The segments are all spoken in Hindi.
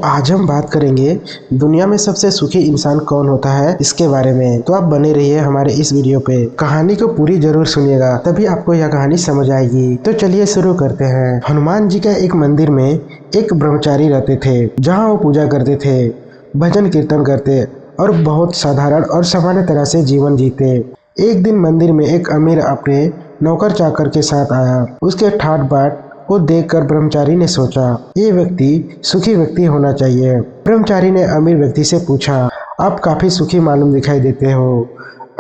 आज हम बात करेंगे दुनिया में सबसे सुखी इंसान कौन होता है इसके बारे में। तो आप बने रहिए हमारे इस वीडियो पे, कहानी को पूरी जरूर सुनिएगा तभी आपको यह कहानी समझ आएगी। तो चलिए शुरू करते हैं। हनुमान जी के एक मंदिर में एक ब्रह्मचारी रहते थे, जहाँ वो पूजा करते थे, भजन कीर्तन करते और बहुत साधारण और सामान्य तरह से जीवन जीते। एक दिन मंदिर में एक अमीर अपने नौकर चाकर के साथ आया। उसके ठाट बाट को देखकर ब्रह्मचारी ने सोचा, ये व्यक्ति सुखी व्यक्ति होना चाहिए। ब्रह्मचारी ने अमीर व्यक्ति से पूछा, आप काफी सुखी मालूम दिखाई देते हो।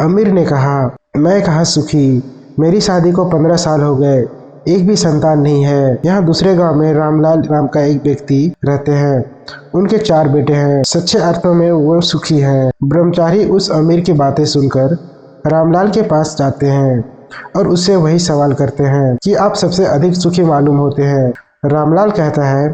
अमीर ने कहा, मैं कहाँ सुखी, मेरी शादी को 15 साल हो गए, एक भी संतान नहीं है। यहाँ दूसरे गांव में रामलाल नाम का एक व्यक्ति रहते हैं, उनके 4 बेटे हैं। सच्चे अर्थों में वो सुखी हैं। ब्रह्मचारी उस अमीर की बातें सुनकर रामलाल के पास जाते हैं और उससे वही सवाल करते हैं कि आप सबसे अधिक सुखी मालूम होते हैं। रामलाल कहता है,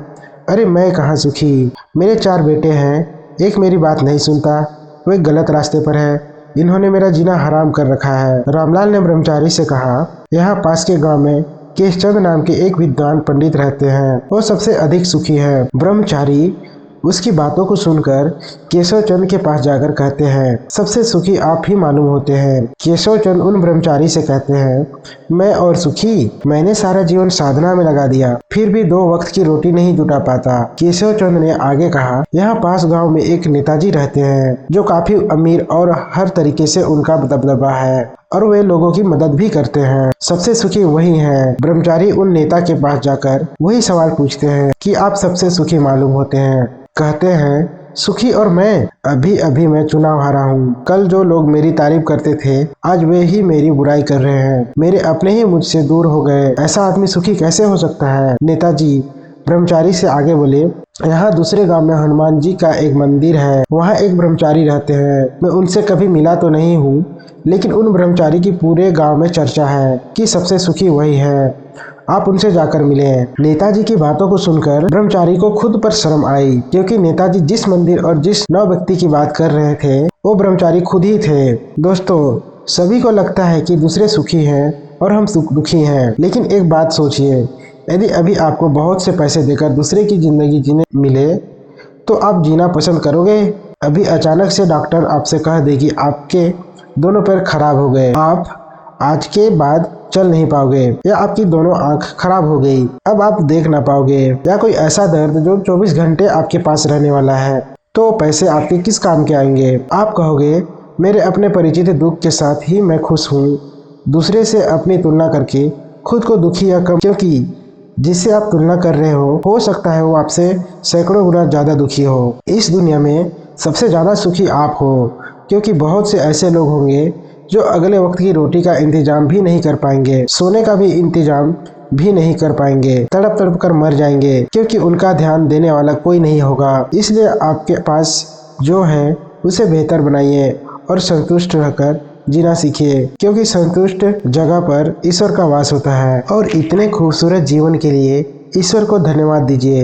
अरे मैं कहाँ सुखी, मेरे 4 बेटे हैं, एक मेरी बात नहीं सुनता, वो एक गलत रास्ते पर है, इन्होंने मेरा जीना हराम कर रखा है। रामलाल ने ब्रह्मचारी से कहा, यहाँ पास के गांव में केशचंद नाम के एक विद्वान पंडित रहते हैं, वो सबसे अधिक सुखी है। ब्रह्मचारी उसकी बातों को सुनकर केशव चंद के पास जाकर कहते हैं, सबसे सुखी आप ही मालूम होते हैं। केशव चंद उन ब्रह्मचारी से कहते हैं, मैं और सुखी, मैंने सारा जीवन साधना में लगा दिया, फिर भी 2 वक्त की रोटी नहीं जुटा पाता। केशव चंद ने आगे कहा, यहाँ पास गांव में एक नेताजी रहते हैं जो काफी अमीर और हर तरीके से उनका दबदबा है और वे लोगों की मदद भी करते हैं, सबसे सुखी वही हैं। ब्रह्मचारी उन नेता के पास जाकर वही सवाल पूछते हैं कि आप सबसे सुखी मालूम होते हैं। कहते हैं, सुखी और मैं, अभी अभी मैं चुनाव हारा हूँ। कल जो लोग मेरी तारीफ करते थे आज वे ही मेरी बुराई कर रहे हैं, मेरे अपने ही मुझसे दूर हो गए, ऐसा आदमी सुखी कैसे हो सकता है। नेताजी ब्रह्मचारी से आगे बोले, यहाँ दूसरे गांव में हनुमान जी का एक मंदिर है, वहाँ एक ब्रह्मचारी रहते हैं। मैं उनसे कभी मिला तो नहीं हूँ, लेकिन उन ब्रह्मचारी की पूरे गांव में चर्चा है कि सबसे सुखी वही है, आप उनसे जाकर मिले। नेताजी की बातों को सुनकर ब्रह्मचारी को खुद पर शर्म आई, क्योंकि नेताजी जिस मंदिर और जिस 9 व्यक्ति की बात कर रहे थे वो ब्रह्मचारी खुद ही थे। दोस्तों, सभी को लगता है कि दूसरे सुखी हैं और हम दुखी हैं, लेकिन एक बात सोचिए, यदि अभी आपको बहुत से पैसे देकर दूसरे की जिंदगी जीने मिले तो आप जीना पसंद करोगे? अभी अचानक से डॉक्टर आपसे कह दे कि आपके दोनों पैर खराब हो गए, आप आज के बाद चल नहीं पाओगे, या आपकी दोनों आंख खराब हो गई, अब आप देख ना पाओगे, या कोई ऐसा दर्द जो 24 घंटे आपके पास रहने वाला है, तो पैसे आपके किस काम के आएंगे? आप कहोगे, मेरे अपने परिचित दुख के साथ ही मैं खुश हूँ। दूसरे से अपनी तुलना करके खुद को दुखी या कम, क्योंकि जिससे आप तुलना कर रहे हो सकता है वो आपसे सैकड़ों गुना ज्यादा दुखी हो। इस दुनिया में सबसे ज्यादा सुखी आप हो, क्योंकि बहुत से ऐसे लोग होंगे जो अगले वक्त की रोटी का इंतजाम भी नहीं कर पाएंगे, सोने का भी इंतजाम भी नहीं कर पाएंगे, तड़प तड़प कर मर जाएंगे, क्योंकि उनका ध्यान देने वाला कोई नहीं होगा। इसलिए आपके पास जो है उसे बेहतर बनाइए और संतुष्ट रहकर जीना सीखिए, क्योंकि संतुष्ट जगह पर ईश्वर का वास होता है। और इतने खूबसूरत जीवन के लिए ईश्वर को धन्यवाद दीजिए।